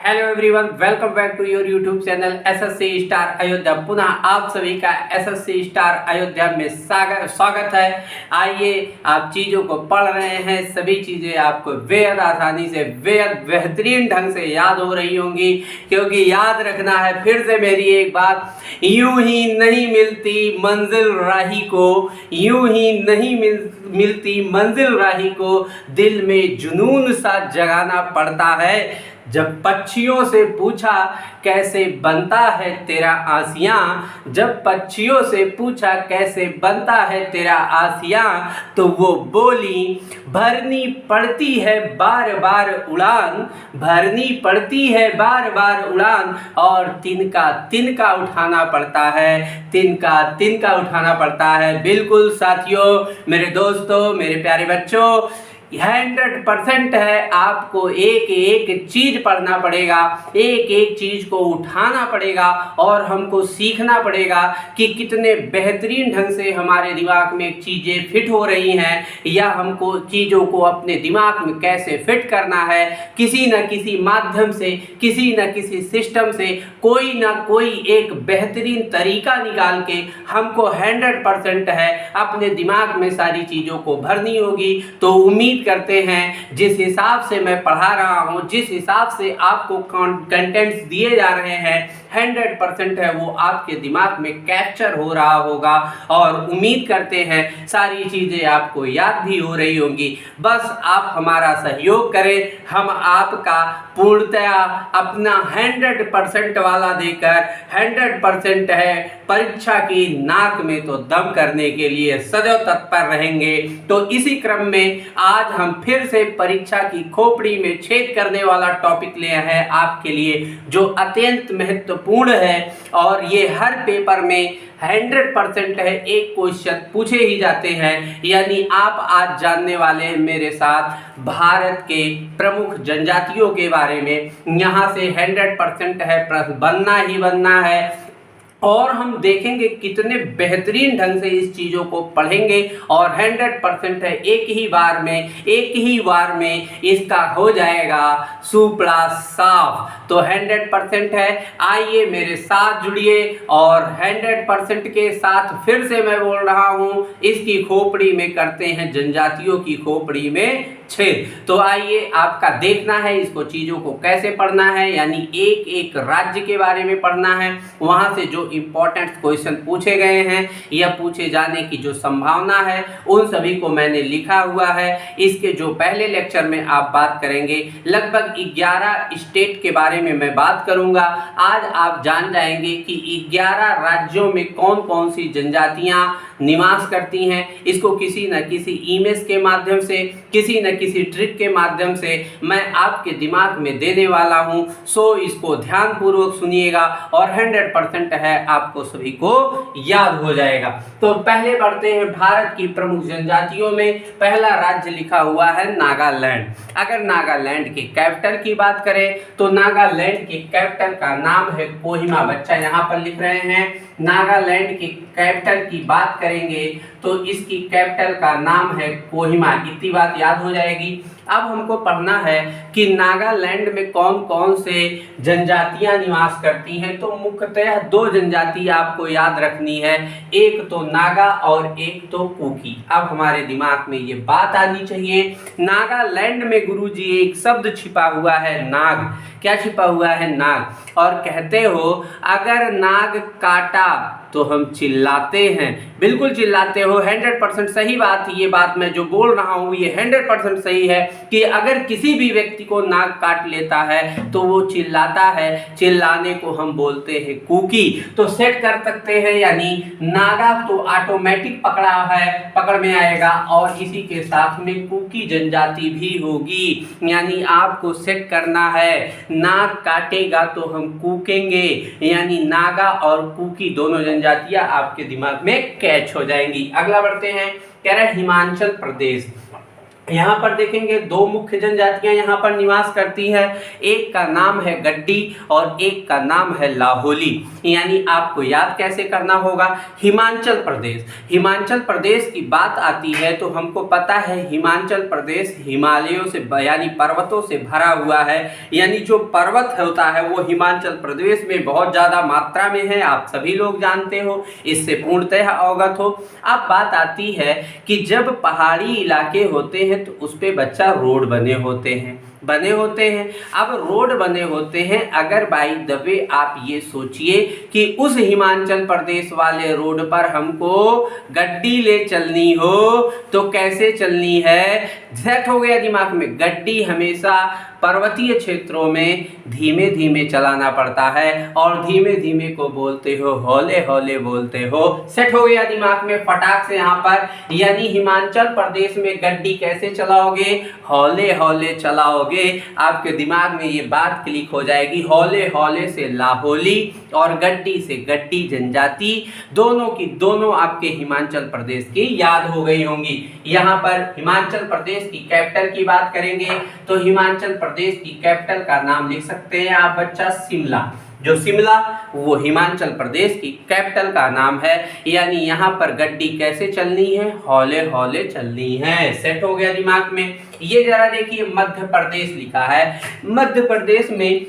Hello everyone, welcome back to your YouTube channel SSC star Ayodhya. पुनः आप सभी का एसएससी स्टार अयोध्या में स्वागत है। आइए, आप चीज़ों को पढ़ रहे हैं, सभी चीज़ें आपको बेहद आसानी से बेहद बेहतरीन ढंग से याद हो रही होंगी, क्योंकि याद रखना है फिर से मेरी एक बात, यूं ही नहीं मिलती मंजिल राही को, यूं ही नहीं मिलती मंजिल राही को, दिल में जुनून सा जगाना पड़ता है। जब पक्षियों से पूछा कैसे बनता है तेरा आसियां, जब पक्षियों से पूछा कैसे बनता है तेरा आसियां, तो वो बोली भरनी पड़ती है बार बार उड़ान, भरनी पड़ती है बार बार उड़ान, और तिनका तिनका उठाना पड़ता है, तिनका तिनका उठाना पड़ता है। बिल्कुल साथियों, मेरे दोस्तों, मेरे प्यारे बच्चों, 100% है। आपको एक एक चीज पढ़ना पड़ेगा, एक एक चीज को उठाना पड़ेगा, और हमको सीखना पड़ेगा कि कितने बेहतरीन ढंग से हमारे दिमाग में चीज़ें फिट हो रही हैं, या हमको चीज़ों को अपने दिमाग में कैसे फिट करना है। किसी न किसी माध्यम से, किसी न किसी सिस्टम से कोई ना कोई एक बेहतरीन तरीका निकाल के हमको 100% है अपने दिमाग में सारी चीज़ों को भरनी होगी। तो उम्मीद करते हैं जिस हिसाब से मैं पढ़ा रहा हूं, जिस हिसाब से आपको कंटेंट्स दिए जा रहे हैं, 100% है वो आपके दिमाग में कैप्चर हो रहा होगा, और उम्मीद करते हैं सारी चीज़ें आपको याद भी हो रही होंगी। बस आप हमारा सहयोग करें, हम आपका पूर्णतया अपना 100% वाला देकर 100% है परीक्षा की नाक में तो दम करने के लिए सदैव तत्पर रहेंगे। तो इसी क्रम में आज हम फिर से परीक्षा की खोपड़ी में छेद करने वाला टॉपिक ले आए हैं आपके लिए, जो अत्यंत महत्वपूर्ण है, और ये हर पेपर में 100% है, एक क्वेश्चन पूछे ही जाते हैं। यानी आप आज जानने वाले हैं मेरे साथ भारत के प्रमुख जनजातियों के बारे में। यहाँ से 100% है, प्रश्न बनना ही बनना है, और हम देखेंगे कितने बेहतरीन ढंग से इस चीज़ों को पढ़ेंगे, और 100% है एक ही बार में इसका हो जाएगा सुपड़ा साफ। तो 100% है, आइए मेरे साथ जुड़िए, और 100% के साथ फिर से मैं बोल रहा हूँ, इसकी खोपड़ी में करते हैं जनजातियों की खोपड़ी में छेद। तो आइए, आपका देखना है इसको, चीज़ों को कैसे पढ़ना है, यानी एक एक राज्य के बारे में पढ़ना है, वहाँ से जो इम्पोर्टेंट क्वेश्चन पूछे गए हैं या पूछे जाने की जो संभावना है, उन सभी को मैंने लिखा हुआ है। इसके जो पहले लेक्चर में आप बात करेंगे, लगभग 11 स्टेट के बारे में मैं बात करूंगा। आज आप जान जाएंगे कि 11 राज्यों में कौन कौन सी जनजातियां निवास करती हैं। इसको किसी न किसी इमेज के माध्यम से, किसी न किसी ट्रिक के माध्यम से मैं आपके दिमाग में देने वाला हूं। सो इसको ध्यानपूर्वक सुनिएगा, और 100% है आपको सभी को याद हो जाएगा। तो पहले बढ़ते हैं भारत की प्रमुख जनजातियों में। पहला राज्य लिखा हुआ है नागालैंड। अगर नागालैंड की कैपिटल की बात करें तो नागालैंड की कैपिटल का नाम है कोहिमा। बच्चा यहाँ पर लिख रहे हैं, नागालैंड की कैपिटल की बात करेंगे तो इसकी कैपिटल का नाम है कोहिमा। इतनी बात याद हो जाएगी। अब हमको पढ़ना है कि नागालैंड में कौन कौन से जनजातियां निवास करती हैं। तो मुख्यतः 2 जनजाति आपको याद रखनी है, एक तो नागा और एक तो कुकी। अब हमारे दिमाग में ये बात आनी चाहिए, नागालैंड में गुरुजी एक शब्द छिपा हुआ है, नाग। क्या छिपा हुआ है? नाग। और कहते हो अगर नाग काटा तो हम चिल्लाते हैं। बिल्कुल चिल्लाते हो, 100% सही बात। ये बात मैं जो बोल रहा हूँ ये 100% सही है कि अगर किसी भी व्यक्ति को नाग काट लेता है तो वो चिल्लाता है। चिल्लाने को हम बोलते हैं कूकी। तो सेट कर सकते हैं, यानी नागा तो ऑटोमेटिक पकड़ में आएगा, और इसी के साथ में कूकी जनजाति भी होगी। यानी आपको सेट करना है, नाग काटेगा तो हम कूकेंगे, यानी नागा और कूकी दोनों जनजातियां आपके दिमाग में कैच हो जाएंगी। अगला बढ़ते हैं, कह रहे हिमाचल प्रदेश। यहाँ पर देखेंगे दो मुख्य जनजातियां यहाँ पर निवास करती है। एक का नाम है गड्डी और एक का नाम है लाहौली। यानी आपको याद कैसे करना होगा, हिमाचल प्रदेश। हिमाचल प्रदेश की बात आती है तो हमको पता है हिमाचल प्रदेश हिमालयों से यानी पर्वतों से भरा हुआ है। यानी जो पर्वत होता है वो हिमाचल प्रदेश में बहुत ज़्यादा मात्रा में है, आप सभी लोग जानते हो, इससे पूर्णतः अवगत हो। अब बात आती है कि जब पहाड़ी इलाके होते हैं तो उस पे बच्चा रोड बने होते हैं। अब रोड बने होते हैं, अगर बाई द वे आप ये सोचिए कि उस हिमाचल प्रदेश वाले रोड पर हमको गड्डी ले चलनी हो तो कैसे चलनी है, सेट हो गया दिमाग में। गड्डी हमेशा पर्वतीय क्षेत्रों में धीमे धीमे चलाना पड़ता है और धीमे धीमे को बोलते हो हौले हौले बोलते हो। सेट हो गया दिमाग में फटाक से यहाँ पर। यानी हिमाचल प्रदेश में गड्डी कैसे चलाओगे, हौले हौले चलाओगे। आपके दिमाग में ये बात क्लिक हो जाएगी। हौले हौले से लाहौली और गड्डी से गड्डी जनजाति, दोनों की दोनों आपके हिमाचल प्रदेश की याद हो गई होंगी। यहाँ पर हिमाचल प्रदेश की कैपिटल की बात करेंगे तो हिमाचल प्रदेश की कैपिटल का नाम लिख सकते हैं आप बच्चा, शिमला। जो शिमला वो हिमाचल प्रदेश की कैपिटल का नाम है। यानी यहाँ पर गड्डी कैसे चलनी है, हौले हौले चलनी है। सेट हो गया दिमाग में। ये जरा देखिए मध्य प्रदेश लिखा है। मध्य प्रदेश में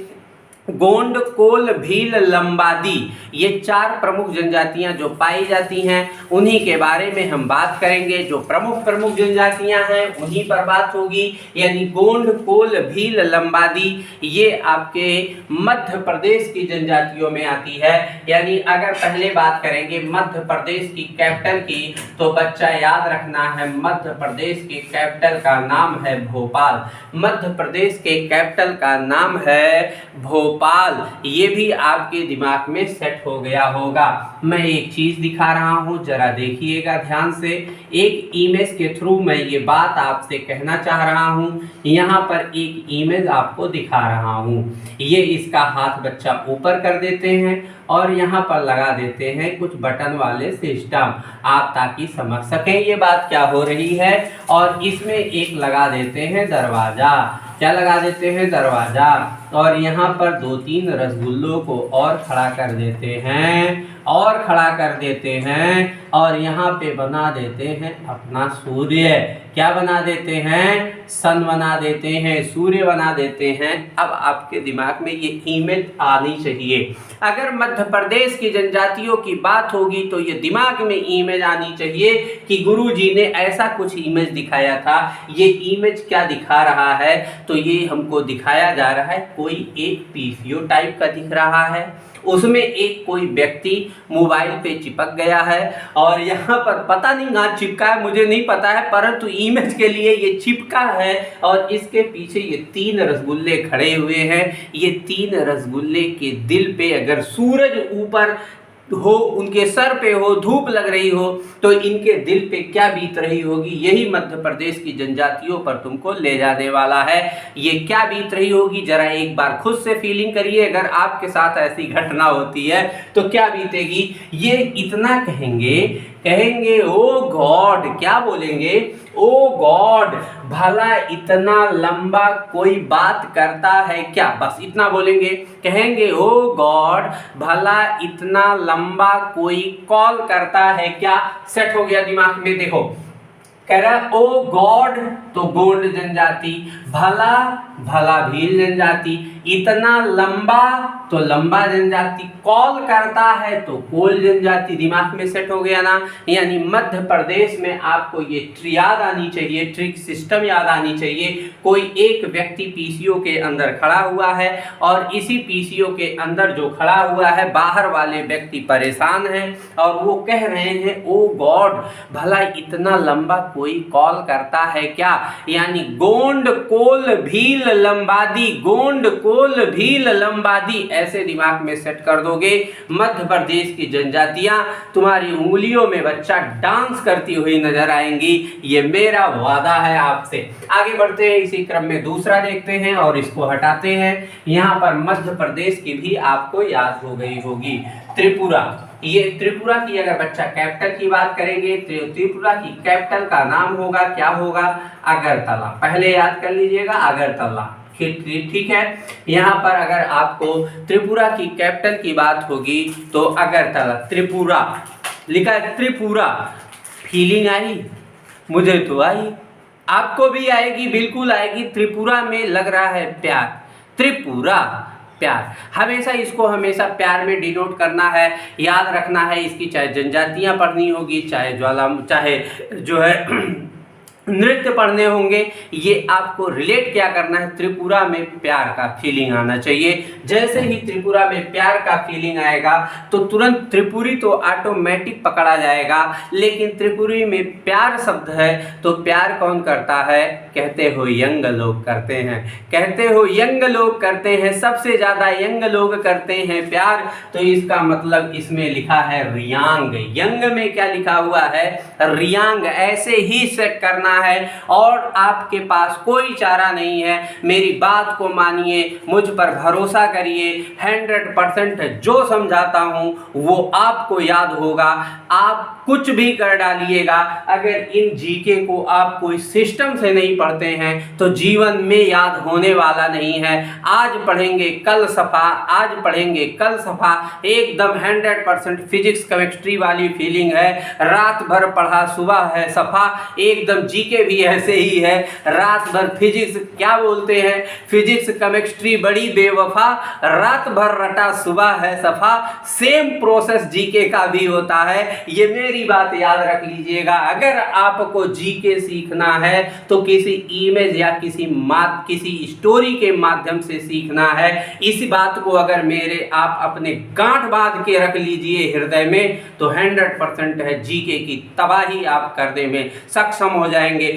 गोंड, कोल, भील, लंबादी, ये चार प्रमुख जनजातियां जो पाई जाती हैं उन्हीं के बारे में हम बात करेंगे। जो प्रमुख जनजातियां हैं उन्हीं पर बात होगी। यानी गोंड, कोल, भील, लंबादी ये आपके मध्य प्रदेश की जनजातियों में आती है। यानी अगर पहले बात करेंगे मध्य प्रदेश की कैपिटल की तो बच्चा याद रखना है मध्य प्रदेश के कैपिटल का नाम है भोपाल। मध्य प्रदेश के कैपिटल का नाम है भोपाल। ये भी आपके दिमाग में सेट हो गया होगा। मैं एक चीज दिखा रहा हूं, जरा देखिएगा ध्यान से। एक इमेज के थ्रू मैं ये बात आपसे कहना चाह रहा हूं। यहाँ पर एक इमेज आपको दिखा रहा हूं। ये इसका हाथ बच्चा ऊपर कर देते हैं और यहाँ पर लगा देते हैं कुछ बटन वाले सिस्टम, आप ताकि समझ सकें ये बात क्या हो रही है। और इसमें एक लगा देते हैं दरवाजा। क्या लगा देते हैं, दरवाजा। और यहाँ पर 2-3 रसगुल्लों को और खड़ा कर देते हैं और यहाँ पे बना देते हैं अपना सूर्य। क्या बना देते हैं, सन बना देते हैं, सूर्य बना देते हैं। अब आपके दिमाग में ये इमेज आनी चाहिए। अगर मध्य प्रदेश की जनजातियों की बात होगी तो ये दिमाग में इमेज आनी चाहिए कि गुरुजी ने ऐसा कुछ इमेज दिखाया था। ये इमेज क्या दिखा रहा है, तो ये हमको दिखाया जा रहा है कोई एक पीसीओ टाइप का दिख रहा है। उसमें एक कोई व्यक्ति मोबाइल पे चिपक गया है और यहाँ पर पता नहीं कहाँ चिपका है, मुझे नहीं पता है, परंतु इमेज के लिए ये चिपका है। और इसके पीछे ये 3 रसगुल्ले खड़े हुए हैं। ये 3 रसगुल्ले के दिल पे अगर सूरज ऊपर हो, उनके सर पे हो, धूप लग रही हो तो इनके दिल पे क्या बीत रही होगी, यही मध्य प्रदेश की जनजातियों पर तुमको ले जाने वाला है। ये क्या बीत रही होगी जरा एक बार खुद से फीलिंग करिए। अगर आपके साथ ऐसी घटना होती है तो क्या बीतेगी। ये इतना कहेंगे ओ गॉड, क्या बोलेंगे, ओ गॉड भला इतना लंबा कोई बात करता है क्या, बस इतना बोलेंगे। कहेंगे ओ गॉड भला इतना लंबा कोई कॉल करता है क्या। सेट हो गया दिमाग में। देखो कह रहा ओ गॉड तो गोंड जनजाति, भला भील जनजाति, इतना लंबा तो लंबा जनजाति, कॉल करता है तो कोल जनजाति। दिमाग में सेट हो गया ना। यानी मध्य प्रदेश में आपको ये याद आनी चाहिए, ट्रिक सिस्टम याद आनी चाहिए। कोई एक व्यक्ति पीसीओ के अंदर खड़ा हुआ है और इसी पीसीओ के अंदर जो खड़ा हुआ है बाहर वाले व्यक्ति परेशान हैं और वो कह रहे हैं ओ गॉड भला इतना लंबा कोई कॉल करता है क्या। यानी गोंड कोल भील लंबादी, गोंड कोल भील लंबादी, ऐसे दिमाग में सेट कर दोगे। मध्य प्रदेश की जनजातियां तुम्हारी उंगलियों में बच्चा डांस करती हुई नजर आएंगी, ये मेरा वादा है आपसे। आगे बढ़ते हैं, इसी क्रम में दूसरा देखते हैं और इसको हटाते हैं। यहाँ पर मध्य प्रदेश की भी आपको याद हो गई होगी। त्रिपुरा। ये त्रिपुरा की अगर बच्चा कैपिटल की बात करेंगे तो त्रिपुरा की कैपिटल का नाम होगा, क्या होगा, अगरतला। पहले याद कर लीजिएगा अगरतला, ठीक है। यहाँ पर अगर आपको त्रिपुरा की कैपिटल की बात होगी तो अगरतला, त्रिपुरा लिखा है त्रिपुरा। फीलिंग आई? मुझे तो आई, आपको भी आएगी, बिल्कुल आएगी। त्रिपुरा में लग रहा है प्यार, त्रिपुरा प्यार। हमेशा इसको हमेशा प्यार में डिनोट करना है, याद रखना है। इसकी चाहे जनजातियां पढ़नी होगी, चाहे जो है नृत्य पढ़ने होंगे, ये आपको रिलेट क्या करना है, त्रिपुरा में प्यार का फीलिंग आना चाहिए। जैसे ही त्रिपुरा में प्यार का फीलिंग आएगा तो तुरंत त्रिपुरी तो ऑटोमेटिक पकड़ा जाएगा। लेकिन त्रिपुरी में प्यार शब्द है तो प्यार कौन करता है, कहते हो यंग लोग करते हैं, कहते हो यंग लोग करते हैं, सबसे ज़्यादा यंग लोग करते हैं प्यार। तो इसका मतलब इसमें लिखा है रियांग। यंग में क्या लिखा हुआ है, रियांग। ऐसे ही सेट करना है और आपके पास कोई चारा नहीं है। मेरी बात को मानिए, मुझ पर भरोसा करिए, 100% जो समझाता हूं वो आपको याद होगा। आप कुछ भी कर डालिएगा, अगर इन जीके को आप कोई सिस्टम से नहीं पढ़ते हैं तो जीवन में याद होने वाला नहीं है। आज पढ़ेंगे कल सफा, आज पढ़ेंगे कल सफा, एकदम 100% फिजिक्स केमिस्ट्री वाली फीलिंग है। रात भर पढ़ा सुबह है सफा, एकदम जीके भी ऐसे ही है। रात भर फिजिक्स क्या बोलते हैं, फिजिक्स केमिस्ट्री बड़ी बेवफा, रात भर रटा सुबह है सफा। सेम प्रोसेस जीके का भी होता है, ये मेरी बात याद रख लीजिएगा। अगर आपको जीके सीखना है तो किसी इमेज या किसी स्टोरी के माध्यम से सीखना है। इस बात को अगर आप अपने गांठ बांध के रख लीजिए हृदय में तो 100% है जीके की तबाही आप करने में सक्षम हो जाएंगे।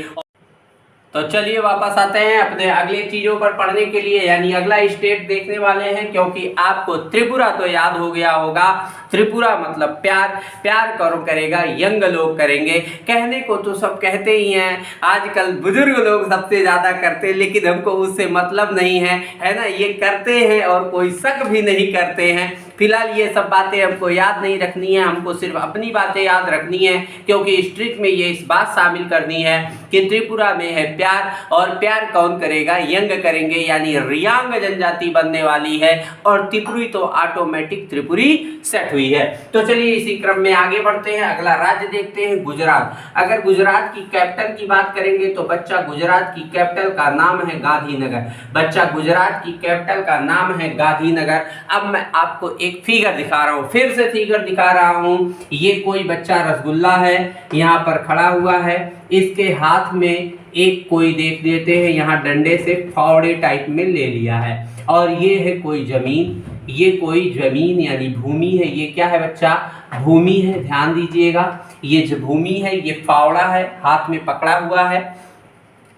तो चलिए वापस आते हैं अपने अगले चीज़ों पर पढ़ने के लिए, यानी अगला स्टेट देखने वाले हैं। क्योंकि आपको त्रिपुरा तो याद हो गया होगा, त्रिपुरा मतलब प्यार, प्यार करो करेगा यंग लोग करेंगे। कहने को तो सब कहते ही हैं, आजकल बुजुर्ग लोग सबसे ज़्यादा करते हैं, लेकिन हमको उससे मतलब नहीं है, है ना। ये करते हैं और कोई शक भी नहीं करते हैं। फिलहाल ये सब बातें हमको याद नहीं रखनी है, हमको सिर्फ अपनी बातें याद रखनी है। क्योंकि स्ट्रिक में ये इस बात शामिल करनी है कि त्रिपुरा में है प्यार, और प्यार कौन करेगा, यंग करेंगे, यानी रियांग जनजाति बनने वाली है। और त्रिपुरी तो ऑटोमेटिक त्रिपुरी सेट हुई है। तो चलिए इसी क्रम में आगे बढ़ते हैं, अगला राज्य देखते हैं गुजरात। अगर गुजरात की कैपिटल की बात करेंगे तो बच्चा गुजरात की कैपिटल का नाम है गांधीनगर। बच्चा गुजरात की कैपिटल का नाम है गांधीनगर। अब मैं आपको एक फिगर दिखा रहा हूँ, फिर से फिगर दिखा रहा हूँ। ये कोई बच्चा रसगुल्ला है, यहाँ पर खड़ा हुआ है, इसके हाथ में एक कोई देख देते हैं यहाँ डंडे से फावड़े टाइप में ले लिया है। और ये है कोई जमीन, ये कोई जमीन यानी भूमि है। ये क्या है बच्चा, भूमि है, ध्यान दीजिएगा। ये जो भूमि है ये फावड़ा है, हाथ में पकड़ा हुआ है।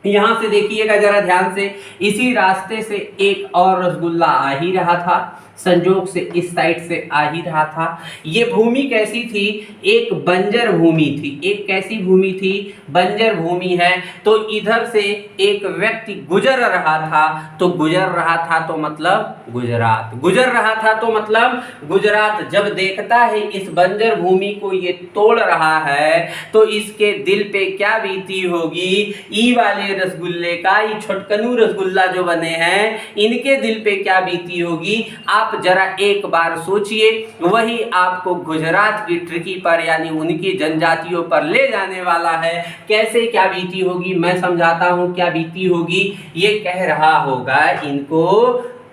यहाँ से देखिएगा जरा ध्यान से, इसी रास्ते से एक और रसगुल्ला आ ही रहा था, संजोग से इस साइड से आ ही रहा था। ये भूमि कैसी थी, एक बंजर भूमि थी। एक कैसी भूमि थी, बंजर भूमि है। तो इधर से एक व्यक्ति गुजर रहा था, तो गुजर रहा था तो मतलब गुजरात, गुजर रहा था तो मतलब गुजरात। जब देखता है इस बंजर भूमि को ये तोड़ रहा है तो इसके दिल पे क्या बीती होगी, ई वाले रसगुल्ले का, ये छोटकनू रसगुल्ला जो बने हैं इनके दिल पे क्या बीती होगी। आप जरा एक बार सोचिए, वही आपको गुजरात की ट्रिकी पर यानी उनकी जनजातियों पर ले जाने वाला है। कैसे क्या बीती होगी मैं समझाता हूँ क्या बीती होगी। ये कह रहा होगा इनको,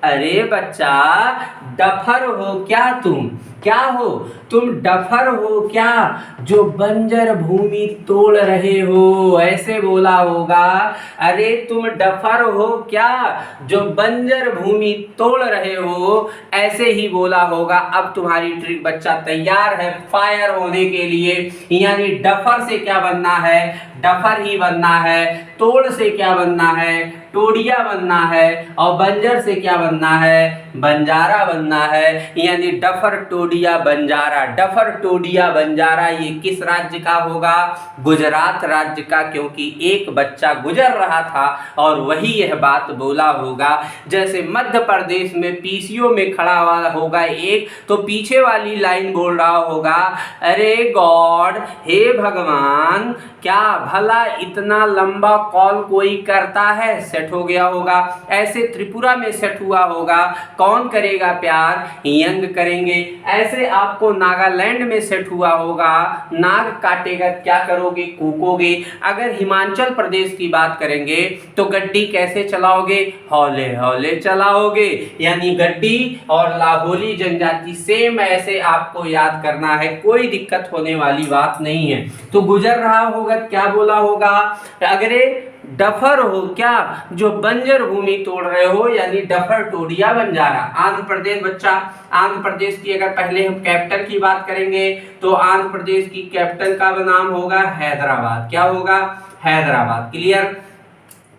अरे बच्चा डफर हो क्या तुम, क्या हो तुम, डफर हो क्या जो बंजर भूमि तोड़ रहे हो, ऐसे बोला होगा। अरे तुम डफर हो क्या जो बंजर भूमि तोड़ रहे हो, ऐसे ही बोला होगा। अब तुम्हारी ट्रिक बच्चा तैयार है फायर होने के लिए, यानी डफर से क्या बनना है, डफर ही बनना है। तोड़ से क्या बनना है, टोडिया बनना है और बंजर से क्या बनना है, बंजारा बनना है। यानी डफर टोडिया बंजारा, डफर टोडिया बंजारा ये किस राज्य का होगा, गुजरात राज्य का, क्योंकि एक बच्चा गुजर रहा था और वही यह बात बोला होगा। जैसे मध्य प्रदेश में पीसीओ में खड़ा हुआ होगा एक, तो पीछे वाली लाइन बोल रहा होगा, अरे गॉड, हे भगवान, क्या भला इतना लंबा कॉल कोई करता है, सेट हो गया होगा। ऐसे त्रिपुरा में सेट हुआ होगा, कौन करेगा प्यार, यंग करेंगे। ऐसे आपको नागालैंड में सेट हुआ होगा, नाग काटेगा क्या करोगे, कूकोगे। अगर हिमाचल प्रदेश की बात करेंगे तो गड्डी कैसे चलाओगे, हौले हौले चलाओगे। यानी गड्डी और लाहौली जनजाति सेम ऐसे आपको याद करना है, कोई दिक्कत होने वाली बात नहीं है। तो गुजर रहा होगा, क्या बोला होगा, अगर डफर हो क्या, जो बंजर भूमि तोड़ रहे हो, यानी डफर टोडिया बंजारा। आंध्र प्रदेश बच्चा, आंध्र प्रदेश की अगर पहले हम कैपिटल की बात करेंगे तो आंध्र प्रदेश की कैपिटल का नाम होगा हैदराबाद। क्या होगा, हैदराबाद। क्लियर,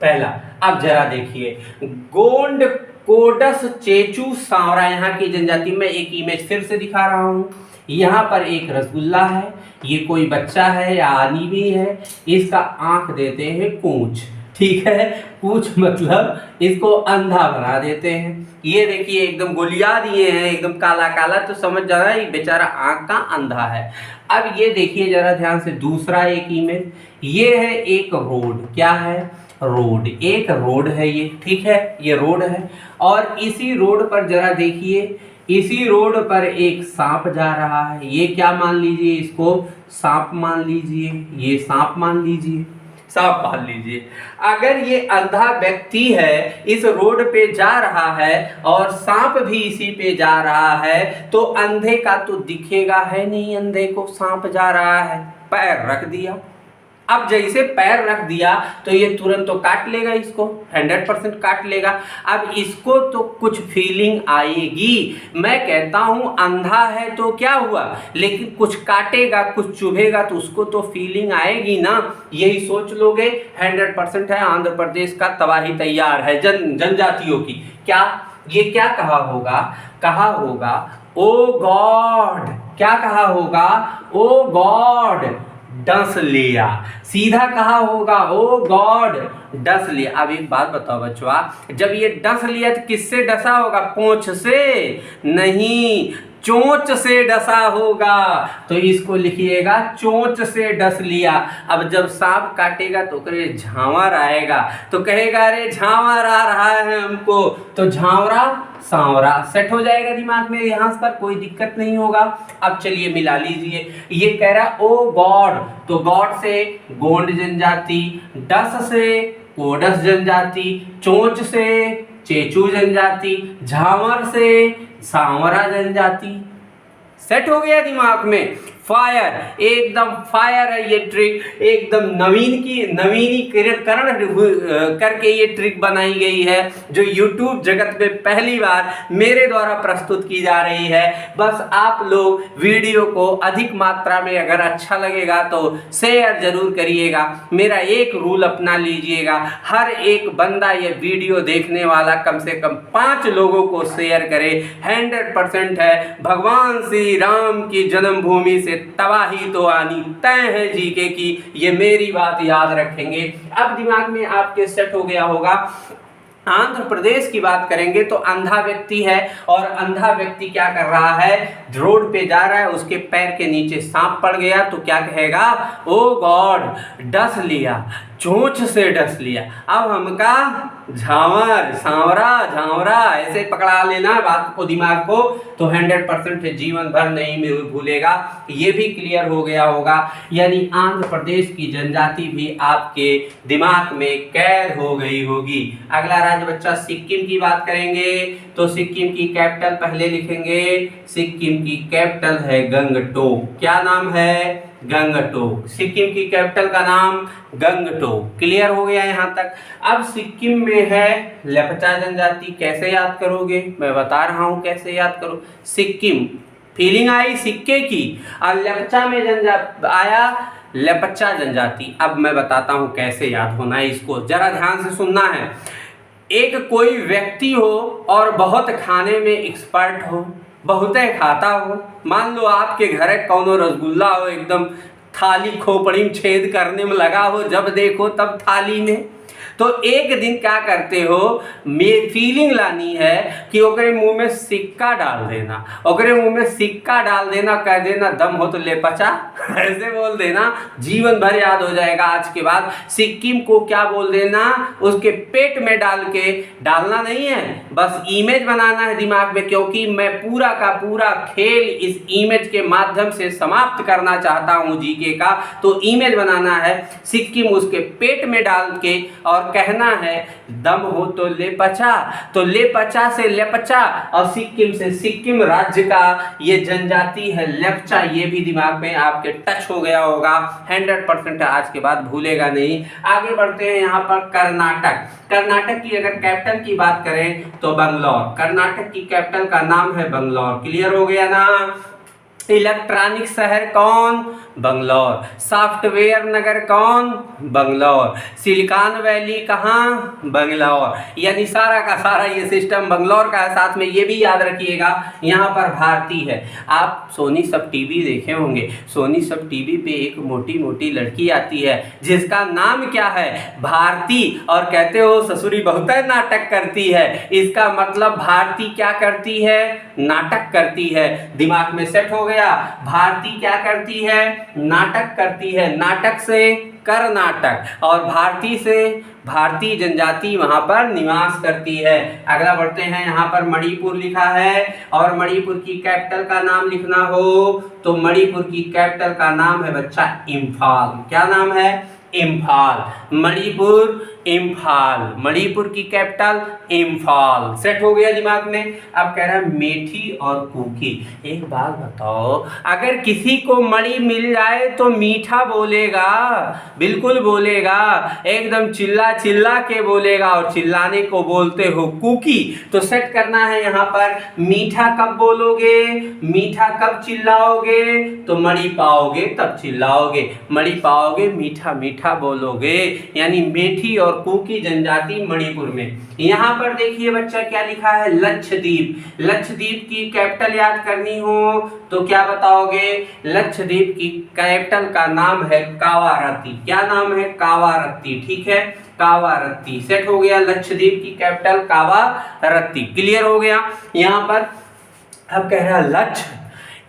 पहला। अब जरा देखिए, गोंड कोडस चेचू सांवरा यहाँ की जनजाति में एक इमेज फिर से दिखा रहा हूँ। यहाँ पर एक रसगुल्ला है, ये कोई बच्चा है या आनी भी है, इसका आंख देते हैं पूंछ, ठीक है, पूंछ मतलब इसको अंधा बना देते हैं। ये देखिए एकदम गोलियां दिए हैं, एकदम काला काला, तो समझ जा रहा है ये बेचारा आंख का अंधा है। अब ये देखिए जरा ध्यान से दूसरा एक इमेज, ये है एक रोड, क्या है, रोड, एक रोड है ये, ठीक है, ये रोड है। और इसी रोड पर जरा देखिए, इसी रोड पर एक सांप जा रहा है, ये क्या मान लीजिए, इसको सांप मान लीजिए, ये सांप मान लीजिए, सांप मान लीजिए। अगर ये अंधा व्यक्ति है, इस रोड पे जा रहा है और सांप भी इसी पे जा रहा है, तो अंधे का तो दिखेगा है नहीं, अंधे को सांप जा रहा है, पैर रख दिया। अब जैसे पैर रख दिया तो ये तुरंत तो काट लेगा, इसको 100% काट लेगा। अब इसको तो कुछ फीलिंग आएगी, मैं कहता हूँ अंधा है तो क्या हुआ, लेकिन कुछ काटेगा, कुछ चुभेगा तो उसको तो फीलिंग आएगी ना। यही सोच लोगे, 100% है, आंध्र प्रदेश का तबाही तैयार है जनजातियों की। क्या ये क्या कहा होगा, कहा होगा ओ गॉड, क्या कहा होगा, ओ गॉड डस लिया, सीधा कहा होगा ओ गॉड डस लिया। अब एक बात बताओ बच्चों, जब ये डस लिया तो किससे डसा होगा, पूंछ से नहीं, चोंच से डसा होगा। तो इसको लिखिएगा चोंच से डस लिया। अब जब सांप काटेगा तो करे झांवर आएगा, तो कहेगा अरे झांवर आ रहा है हमको, तो झांवरा सांवरा सेट हो जाएगा दिमाग में, यहाँ पर कोई दिक्कत नहीं होगा। अब चलिए मिला लीजिए, ये कह रहा ओ गॉड, तो गॉड से गोंड जनजाति, डस से कोडस जनजाति, चोंच से चेचू जनजाति, झांवर से सांवरा जनजाति। सेट हो गया दिमाग में, फायर, एकदम फायर है ये ट्रिक, एकदम नवीनीकरण करके ये ट्रिक बनाई गई है, जो YouTube जगत में पहली बार मेरे द्वारा प्रस्तुत की जा रही है। बस आप लोग वीडियो को अधिक मात्रा में अगर अच्छा लगेगा तो शेयर जरूर करिएगा। मेरा एक रूल अपना लीजिएगा, हर एक बंदा ये वीडियो देखने वाला कम से कम 5 लोगों को शेयर करे। 100% है, भगवान श्री राम की जन्मभूमि से तबाही तो आनी तय है जीके की, ये मेरी बात याद रखेंगे। अब दिमाग में आपके सेट हो गया होगा। आंध्र प्रदेश की बात करेंगे तो अंधा व्यक्ति है, और अंधा व्यक्ति क्या कर रहा है, रोड पे जा रहा है, उसके पैर के नीचे सांप पड़ गया, तो क्या कहेगा, ओ गॉड डस लिया, चोंच से डस लिया। अब हमका झांवर, सांवरा, झांवरा ऐसे पकड़ा लेना बात को, दिमाग को, तो 100% जीवन भर नहीं भूलेगा। ये भी क्लियर हो गया होगा। यानी आंध्र प्रदेश की जनजाति भी आपके दिमाग में कैद हो गई होगी। अगला राज्य बच्चा सिक्किम की बात करेंगे तो सिक्किम की कैपिटल पहले लिखेंगे, सिक्किम की कैपिटल है गंगटोक। क्या नाम है, गंगटोक। सिक्किम की कैपिटल का नाम गंगटोक। क्लियर हो गया यहाँ तक। अब सिक्किम में है लेपचा जनजाति, कैसे याद करोगे, मैं बता रहा हूँ कैसे याद करो। सिक्किम, फीलिंग आई सिक्के की, और लेपचा में जनजाति आया, लेपचा जनजाति। अब मैं बताता हूँ कैसे याद होना है, इसको जरा ध्यान से सुनना है। एक कोई व्यक्ति हो और बहुत खाने में एक्सपर्ट हो, बहुत खाता हो। मान लो आपके घर कौनो रसगुल्ला हो, एकदम थाली खोपड़ी में छेद करने में लगा हो, जब देखो तब थाली में। तो एक दिन क्या करते हो, में फीलिंग लानी है कि ओकरे मुंह में सिक्का डाल देना, ओकरे मुंह में सिक्का डाल देना, कह देना दम हो तो ले पचा, ऐसे बोल देना, जीवन भर याद हो जाएगा। आज के बाद सिक्किम को क्या बोल देना, उसके पेट में डाल के, डालना नहीं है, बस इमेज बनाना है दिमाग में, क्योंकि मैं पूरा का पूरा खेल इस इमेज के माध्यम से समाप्त करना चाहता हूं जीके का। तो इमेज बनाना है, सिक्किम उसके पेट में डाल के और कहना है दम हो तो ले पचा, तो ले पचा से लेपचा, और सिक्किम से सिक्किम राज्य का ये जनजाति है लेपचा। ये भी दिमाग में आपके टच हो गया होगा 100%, आज के बाद भूलेगा नहीं। आगे बढ़ते हैं यहाँ पर कर्नाटक। कर्नाटक की अगर कैपिटल की बात करें तो बंगलौर। कर्नाटक की कैपिटल का नाम है बंगलौर। क्लियर हो गया ना। इलेक्ट्रॉनिक शहर कौन, बंगलौर। सॉफ्टवेयर नगर कौन, बंगलौर। सिलिकॉन वैली कहाँ, बंगलौर। यानी सारा का सारा ये सिस्टम बंगलौर का है। साथ में ये भी याद रखिएगा यहाँ पर भारती है। आप सोनी सब टीवी देखे होंगे, सोनी सब टीवी पे एक मोटी मोटी लड़की आती है जिसका नाम क्या है, भारती, और कहते हो ससुरी बहुत नाटक करती है। इसका मतलब भारती क्या करती है, नाटक करती है। दिमाग में सेट हो गया। भारती क्या करती है, नाटक करती है। नाटक से कर्नाटक, और भारती से भारतीय जनजाति वहां पर निवास करती है। अगला बढ़ते हैं, यहाँ पर मणिपुर लिखा है, और मणिपुर की कैपिटल का नाम लिखना हो तो मणिपुर की कैपिटल का नाम है बच्चा इम्फाल। क्या नाम है, इम्फाल। मणिपुर, इम्फाल। मणिपुर की कैपिटल इम्फाल। सेट हो गया दिमाग में। अब कह रहा है मेठी और कुकी। एक बात बताओ, अगर किसी को मणि मिल जाए तो मीठा बोलेगा, बिल्कुल बोलेगा, एकदम चिल्ला चिल्ला के बोलेगा, और चिल्लाने को बोलते हो कुकी। तो सेट करना है यहाँ पर, मीठा कब बोलोगे, मीठा कब चिल्लाओगे, तो मणि पाओगे तब चिल्लाओगे, मणि पाओगे मीठा मीठा बोलोगे। यानी मेठी और कुकी जनजाति मणिपुर में। यहाँ पर देखिए बच्चा क्या लिखा है, लक्षद्वीप। लक्षद्वीप की कैपिटल याद करनी हो तो क्या बताओगे, लक्षद्वीप की कैपिटल का नाम है कावारत्ती। क्या नाम है, कावारत्ती। ठीक है, कावारत्ती। सेट हो गया। लक्षद्वीप की कैपिटल कावारत्ती। क्लियर हो गया। यहाँ पर अब कह रहा लक्ष्य,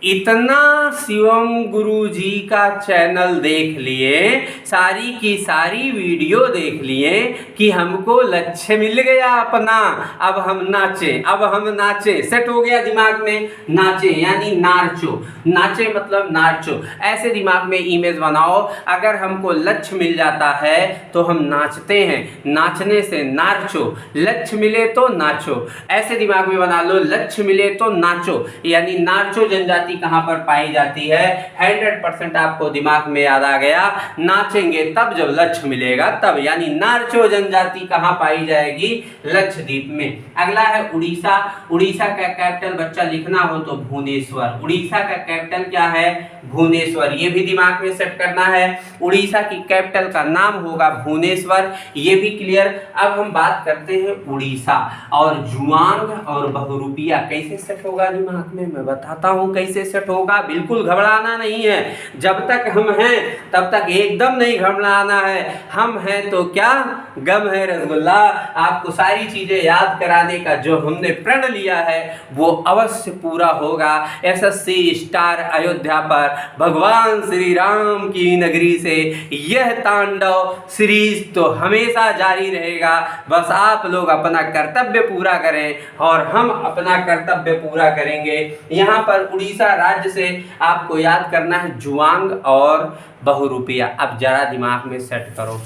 इतना शिवम गुरुजी का चैनल देख लिए, सारी की सारी वीडियो देख लिए कि हमको लक्ष्य मिल गया अपना, अब हम नाचे, अब हम नाचे। सेट हो गया दिमाग में, नाचे यानी नाचो, नाचे मतलब नाचो। ऐसे दिमाग में इमेज बनाओ, अगर हमको लक्ष्य मिल जाता है तो हम नाचते हैं, नाचने से नाचो, लक्ष्य मिले तो नाचो। ऐसे दिमाग में बना लो, लक्ष्य मिले तो नाचो, यानी नाचो जनजाति कहां पर पाई जाती है। 100% आपको दिमाग में याद आ गया। नाचेंगे तब जब लक्ष्य मिलेगा तब, यानी नाचो जनजाति कहां पाई जाएगी, लक्षद्वीप में। अगला है उड़ीसा। उड़ीसा का कैपिटल बच्चा लिखना हो तो भुवनेश्वर। उड़ीसा का कैपिटल क्या है, भुवनेश्वर। ये भी दिमाग में सेट करना है। उड़ीसा की कैपिटल का नाम होगा भुवनेश्वर। ये भी क्लियर। अब हम बात करते हैं उड़ीसा और जुआंग और बहुरूपिया कैसे सेट होगा दिमाग में, मैं बताता हूं कैसे सेट होगा। बिल्कुल घबराना नहीं है, जब तक हम हैं तब तक एकदम नहीं घबराना है। हम हैं तो क्या गम है रसगुल्ला। आपको सारी चीजें याद कराने का जो हमने प्रण लिया है वो अवश्य पूरा होगा। एसएससी स्टार अयोध्या पर भगवान श्री राम की नगरी से यह तांडव सीरीज तो हमेशा जारी रहेगा। बस आप लोग अपना कर्तव्य पूरा करें और हम अपना कर्तव्य पूरा करेंगे। यहाँ पर उड़ीसा राज्य से आपको याद करना है जुआंग और बहुरूपिया। अब जरा दिमाग में सेट करो,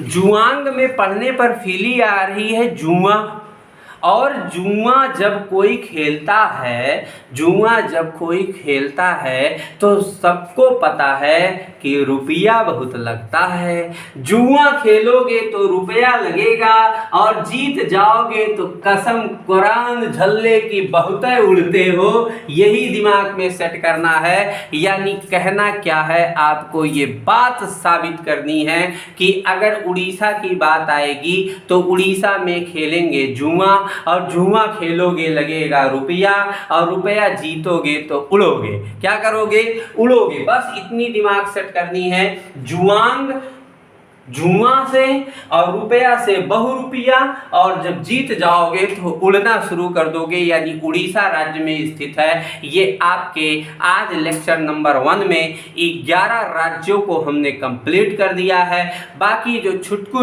जुआंग में पढ़ने पर फीलिंग आ रही है जुआ, और जुआ जब कोई खेलता है तो सबको पता है कि रुपया बहुत लगता है। जुआ खेलोगे तो रुपया लगेगा और जीत जाओगे तो कसम कुरान झल्ले की बहुत उड़ते हो। यही दिमाग में सेट करना है। यानी कहना क्या है, आपको ये बात साबित करनी है कि अगर उड़ीसा की बात आएगी तो उड़ीसा में खेलेंगे जुआ और जुआ खेलोगे लगेगा रुपया और रुपया जीतोगे तो उड़ोगे। क्या करोगे? उड़ोगे। बस इतनी दिमाग सेट करनी है। जुआ से और रुपया से बहुरुपया और जब जीत जाओगे तो उड़ना शुरू कर दोगे। यानी उड़ीसा राज्य में स्थित है। ये आपके आज लेक्चर नंबर 1 में 11 राज्यों को हमने कंप्लीट कर दिया है। बाकी जो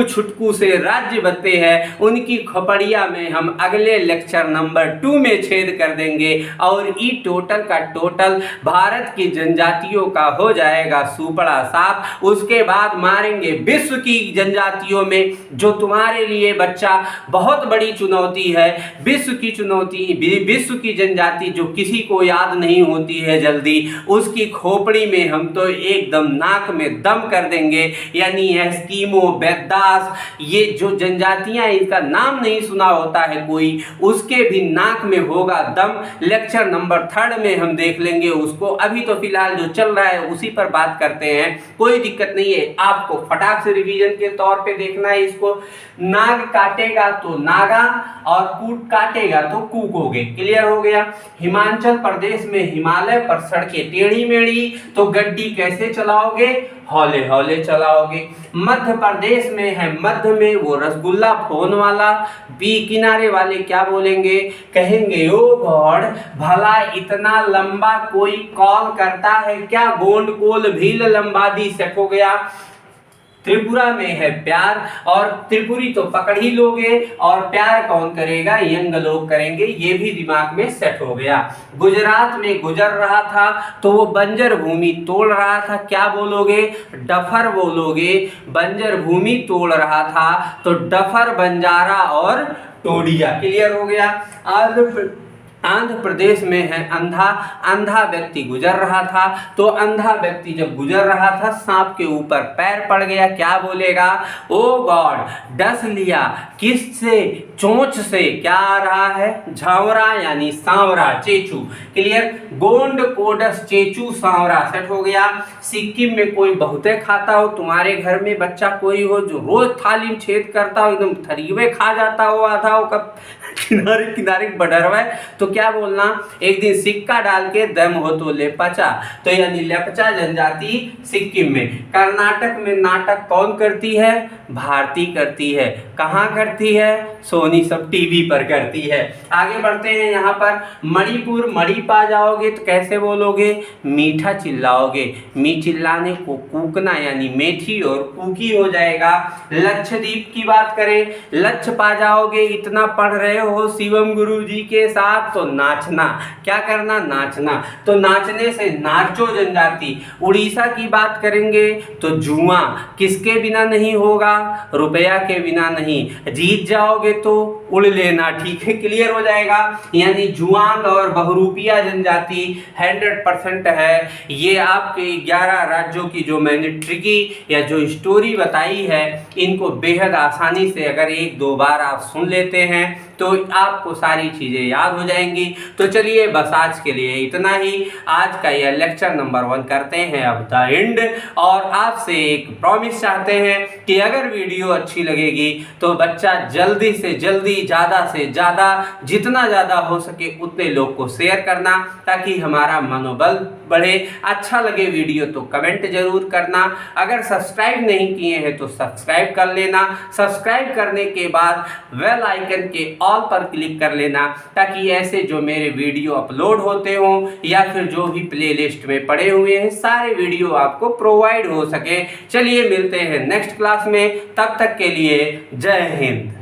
छुटकू से राज्य बचे हैं उनकी खोपड़िया में हम अगले लेक्चर नंबर 2 में छेद कर देंगे और ई टोटल का टोटल भारत की जनजातियों का हो जाएगा सुपड़ा साफ। उसके बाद मारेंगे विश्व की जनजातियों में, जो तुम्हारे लिए बच्चा बहुत बड़ी चुनौती है। विश्व की चुनौती, विश्व की जनजाति जो किसी को याद नहीं होती है जल्दी, उसकी खोपड़ी में हम तो एकदम नाक में दम कर देंगे। यानी एस्कीमो, बेद्दास, ये जो जनजातियां इनका नाम नहीं सुना होता है कोई, उसके भी नाक में होगा दम। लेक्चर नंबर 3 में हम देख लेंगे उसको। अभी तो फिलहाल जो चल रहा है उसी पर बात करते हैं, कोई दिक्कत नहीं है। आपको फटाक से रिवीजन के तौर पे देखना है इसको। नाग काटेगा तो नागा और कूट काटेगा तो कूकोगे। क्लियर हो गया? हिमाचल प्रदेश में हिमालय पर सड़कें टेढ़ी मेढ़ी तो गड्डी कैसे चलाओगे? हौले हौले चलाओगे। मध्य प्रदेश में है, मध्य में वो रसगुल्ला फोन वाला, बी किनारे वाले क्या बोलेंगे? कहेंगे ओ गॉड, भला इतना लंबा कोई कॉल करता है क्या? गोंड कोल भील लंबादी सेट हो गया। त्रिपुरा में है प्यार और त्रिपुरी तो पकड़ ही लोगे और प्यार कौन करेगा? यंग लोग करेंगे। ये भी दिमाग में सेट हो गया। गुजरात में गुजर रहा था तो वो बंजर भूमि तोड़ रहा था, क्या बोलोगे? डफर बोलोगे। बंजर भूमि तोड़ रहा था तो डफर, बंजारा और टोडिया। क्लियर हो गया? आंध्र प्रदेश में है अंधा व्यक्ति गुजर रहा था तो अंधा व्यक्ति जब गुजर रहा था सांप के ऊपर पैर पड़ गया, क्या बोलेगा? ओ गॉड, डस लिया। किससे? चोंच से। क्या आ रहा है? झावरा यानी सांवरा, चेचू। क्लियर? गोंड कोडस चेचू सांवरा सेट हो गया। सिक्किम में कोई बहुते खाता हो, तुम्हारे घर में बच्चा कोई हो जो रोज थाली में छेद करता हो, एकदम थरीवे खा जाता हो, आधा हो कब किनारे किनारे बडरवा, तो क्या बोलना? एक दिन सिक्का डाल के दम हो तो लेपचा। तो यानी लेपचा जनजाति सिक्किम में। कर्नाटक में नाटक कौन करती है? भारती करती है। कहाँ करती है? सोनी सब टीवी पर करती है। आगे बढ़ते हैं। यहाँ पर मणिपुर, मणिपा जाओगे तो कैसे बोलोगे? मीठा चिल्लाओगे। मी चिल्लाने को कूकना यानी मेथी और कूकी हो जाएगा। लक्षद्वीप की बात करें, लक्ष्य पा जाओगे। इतना पढ़ रहे हो शिवम गुरु जी के साथ तो नाचना। क्या करना? नाचना। तो नाचने से नाचो जनजाति। उड़ीसा की बात करेंगे तो जुआ किसके बिना नहीं होगा? रुपया के बिना नहीं। जीत जाओगे तो उड़ लेना। ठीक है? क्लियर हो जाएगा? यानी जुआंग और बहुरूपिया जनजाति 100% है। ये आपके 11 राज्यों की जो मैंने ट्रिकी या जो स्टोरी बताई है, इनको बेहद आसानी से अगर 1-2 बार आप सुन लेते हैं तो आपको सारी चीज़ें याद हो जाएंगी। तो चलिए बस आज के लिए इतना ही। आज का यह लेक्चर नंबर 1 करते हैं अब द एंड, और आपसे एक प्रॉमिस चाहते हैं कि अगर वीडियो अच्छी लगेगी तो बच्चा जल्दी से जल्दी, ज़्यादा से ज़्यादा, जितना ज़्यादा हो सके उतने लोग को शेयर करना ताकि हमारा मनोबल बढ़े। अच्छा लगे वीडियो तो कमेंट जरूर करना। अगर सब्सक्राइब नहीं किए हैं तो सब्सक्राइब कर लेना। सब्सक्राइब करने के बाद बेल आइकन के ऑल पर क्लिक कर लेना ताकि ऐसे जो मेरे वीडियो अपलोड होते हों या फिर जो भी प्लेलिस्ट में पड़े हुए हैं सारे वीडियो आपको प्रोवाइड हो सके। चलिए मिलते हैं नेक्स्ट क्लास में, तब तक के लिए जय हिंद।